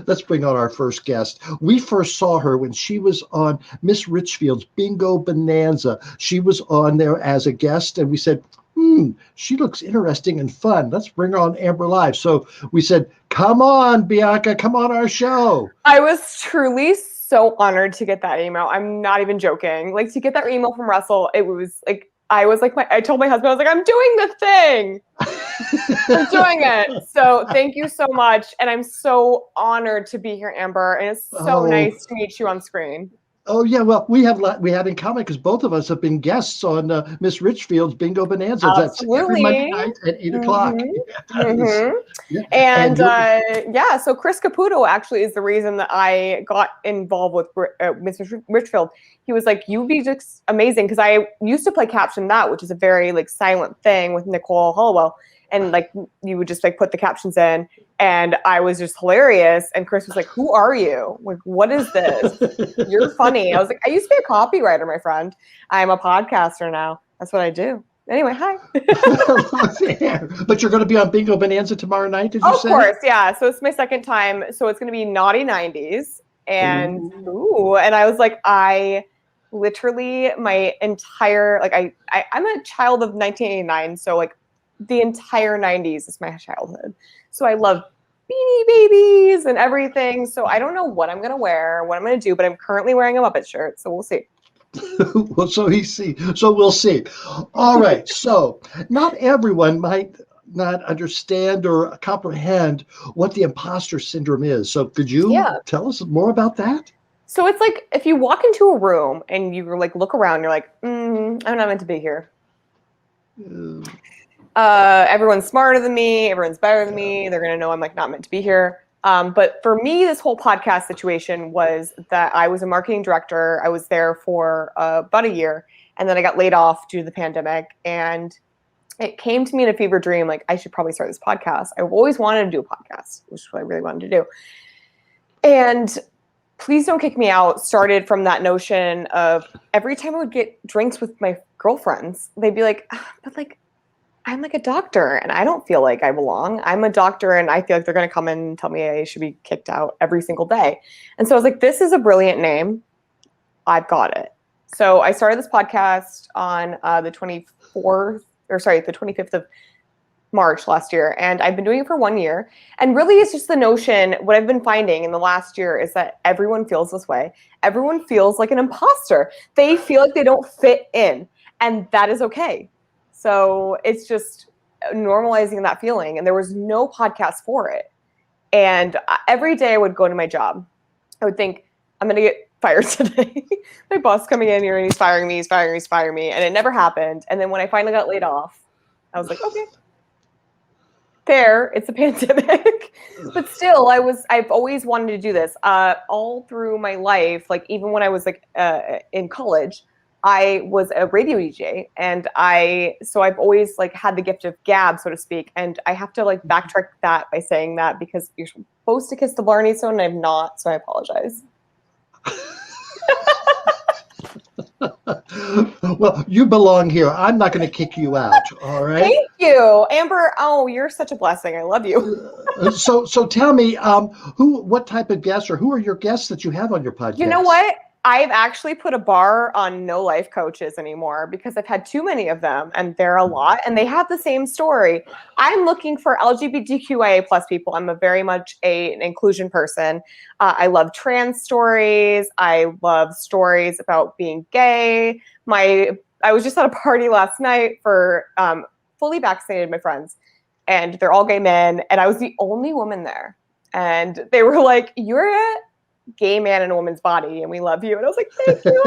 Let's bring on our first guest. We first saw her when she was on Miss Richfield's Bingo Bonanza. She was on there as a guest, and we said, she looks interesting and fun. Let's bring her on Amber Live. So we said, come on, Bianca, come on our show. I was truly so honored to get that email. I'm not even joking. Like, to get that email from Russell, it was like, I told my husband, I was like, I'm doing the thing. I'm doing it. So thank you so much. And I'm so honored to be here, Amber. And it's so nice to meet you on screen. Oh yeah, well we have in common because both of us have been guests on Miss Richfield's Bingo Bonanza. That's every Monday night at 8:00. Yeah. And so Chris Caputo actually is the reason that I got involved with Miss Richfield. He was like, "You'd be just amazing," because I used to play Caption That, which is a very like silent thing with Nicole Hollowell. And like you would just like put the captions in, and I was just hilarious. And Chris was like, "Who are you? Like, what is this? You're funny." I was like, "I used to be a copywriter, my friend. I'm a podcaster now. That's what I do." Anyway, hi. But you're going to be on Bingo Bonanza tomorrow night, did you say? Of course, yeah. So it's my second time. So it's going to be Naughty 90s, and and I was like, I literally my entire like I'm a child of 1989, so like. The entire 90s is my childhood. So I love Beanie Babies and everything. So I don't know what I'm going to wear, what I'm going to do, but I'm currently wearing a Muppet shirt. So we'll see. Well, so we'll see. All right. So not everyone might not understand or comprehend what the imposter syndrome is. So could you tell us more about that? So it's like if you walk into a room and you like look around, you're like, I'm not meant to be here. Everyone's smarter than me. Everyone's better than me. They're going to know I'm like not meant to be here. But for me, this whole podcast situation was that I was a marketing director. I was there for about a year, and then I got laid off due to the pandemic. And it came to me in a fever dream, like I should probably start this podcast. I've always wanted to do a podcast, which is what I really wanted to do. And Please Don't Kick Me Out started from that notion of every time I would get drinks with my girlfriends, they'd be like, but like, I'm like a doctor and I don't feel like I belong. I'm a doctor and I feel like they're going to come in and tell me I should be kicked out every single day. And so I was like, this is a brilliant name. I've got it. So I started this podcast on the 25th of March last year. And I've been doing it for 1 year. And really it's just the notion, what I've been finding in the last year is that everyone feels this way. Everyone feels like an imposter. They feel like they don't fit in. And that is okay. So it's just normalizing that feeling. And there was no podcast for it. And every day I would go to my job. I would think, I'm going to get fired today. My boss coming in here and he's firing me. And it never happened. And then when I finally got laid off, I was like, okay, fair. It's a pandemic. But still, I've always wanted to do this all through my life. Like even when I was like in college, I was a radio DJ, and so I've always like had the gift of gab, so to speak. And I have to like backtrack that by saying that because you're supposed to kiss the Blarney Stone, and I'm not, so I apologize. Well, you belong here. I'm not going to kick you out. All right. Thank you, Amber. Oh, you're such a blessing. I love you. So tell me, what type of guests or who are your guests that you have on your podcast? You know what? I've actually put a bar on no life coaches anymore because I've had too many of them, and they're a lot, and they have the same story. I'm looking for LGBTQIA plus people. I'm a very much an inclusion person. I love trans stories. I love stories about being gay. I was just at a party last night for fully vaccinated, my friends, and they're all gay men, and I was the only woman there. And they were like, "You're a gay man in a woman's body and we love you." And I was like, thank you.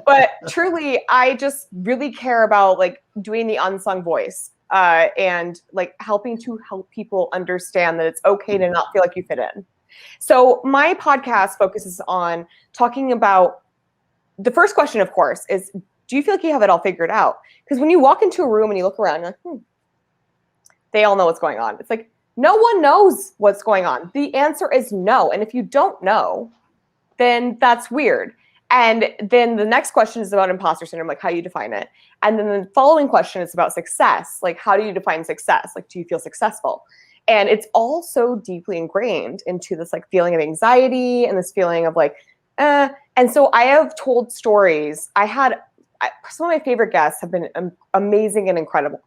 But truly, I just really care about like doing the unsung voice and like helping to help people understand that it's okay to not feel like you fit in. So my podcast focuses on talking about the first question, of course, is do you feel like you have it all figured out? Because when you walk into a room and you look around, you're like, they all know what's going on. It's like, no one knows what's going on. The answer is no. And if you don't know, then that's weird. And then the next question is about imposter syndrome, like how you define it. And then the following question is about success. Like, how do you define success? Like, do you feel successful? And it's all so deeply ingrained into this like feeling of anxiety and this feeling of like, and so I have told stories. Some of my favorite guests have been amazing and incredible.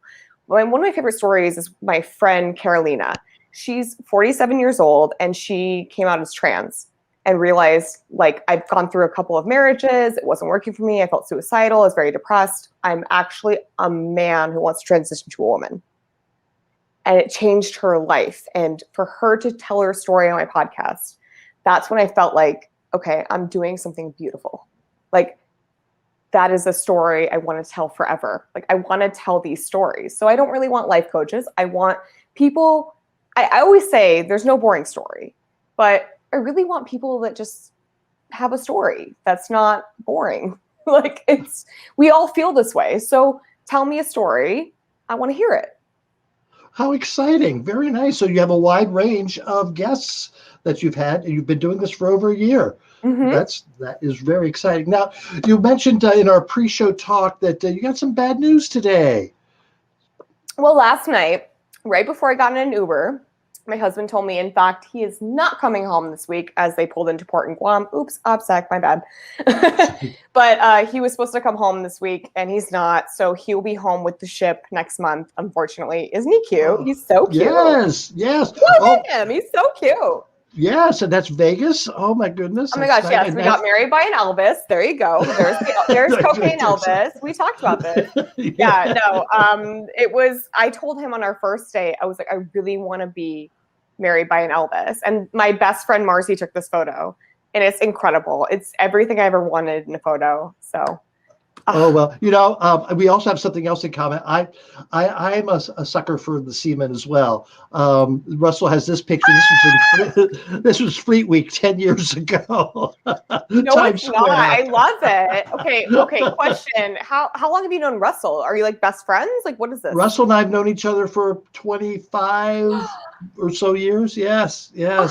One of my favorite stories is my friend Carolina. She's 47 years old and she came out as trans and realized like I've gone through a couple of marriages. It wasn't working for me. I felt suicidal. I was very depressed. I'm actually a man who wants to transition to a woman. And it changed her life. And for her to tell her story on my podcast, that's when I felt like, okay, I'm doing something beautiful. Like that is a story I want to tell forever. Like I want to tell these stories. So I don't really want life coaches. I want people, I always say there's no boring story, but I really want people that just have a story that's not boring. Like we all feel this way. So tell me a story. I want to hear it. How exciting. Very nice. So you have a wide range of guests that you've had, and you've been doing this for over a year. Mm-hmm. That is very exciting. Now, you mentioned in our pre-show talk that you got some bad news today. Well, last night, right before I got in an Uber, my husband told me, in fact, he is not coming home this week as they pulled into port in Guam. Oops, OPSEC, my bad. But he was supposed to come home this week, and he's not. So he'll be home with the ship next month, unfortunately. Isn't he cute? He's so cute. Yes. Look at him. He's so cute. Yes, and that's Vegas. Oh my goodness. Oh my gosh, yes. We got married by an Elvis. There you go. There's cocaine Elvis. We talked about this. I told him on our first date, I was like, I really want to be married by an Elvis. And my best friend Marcy took this photo, and it's incredible. It's everything I ever wanted in a photo. So. Oh, well, we also have something else in common. I'm a sucker for the semen as well. Russell has this picture. This was Fleet Week 10 years ago. No, it's not. I love it. Okay. Question. How long have you known Russell? Are you like best friends? Like, what is this? Russell and I have known each other for 25 or so years. Yes. You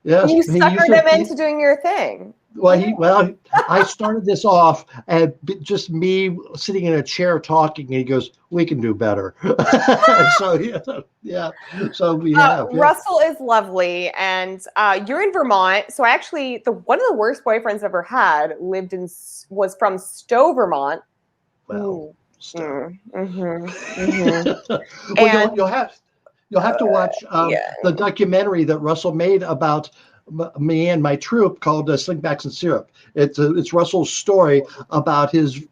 suckered him into doing your thing. Well, I started this off and just me sitting in a chair talking, and he goes, "We can do better." So yeah. So we have. Yeah. Russell is lovely, and you're in Vermont. So actually, one of the worst boyfriends I've ever had was from Stowe, Vermont. Well, Stowe. Well, you'll have to watch the documentary that Russell made about me and my troupe called Slingbacks and Syrup. It's Russell's story about his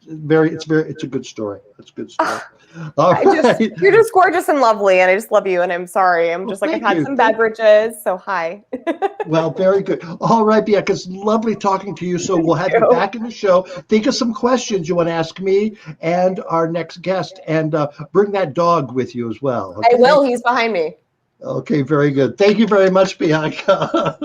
it's a good story. It's a good story. You're just gorgeous and lovely, and I just love you, and I'm sorry. I'm just I've had some beverages, so hi. Well, very good. All right, Bianca, it's lovely talking to you. So we'll have you back in the show. Think of some questions you want to ask me and our next guest, and bring that dog with you as well. Okay? I will. He's behind me. Okay, very good. Thank you very much, Bianca.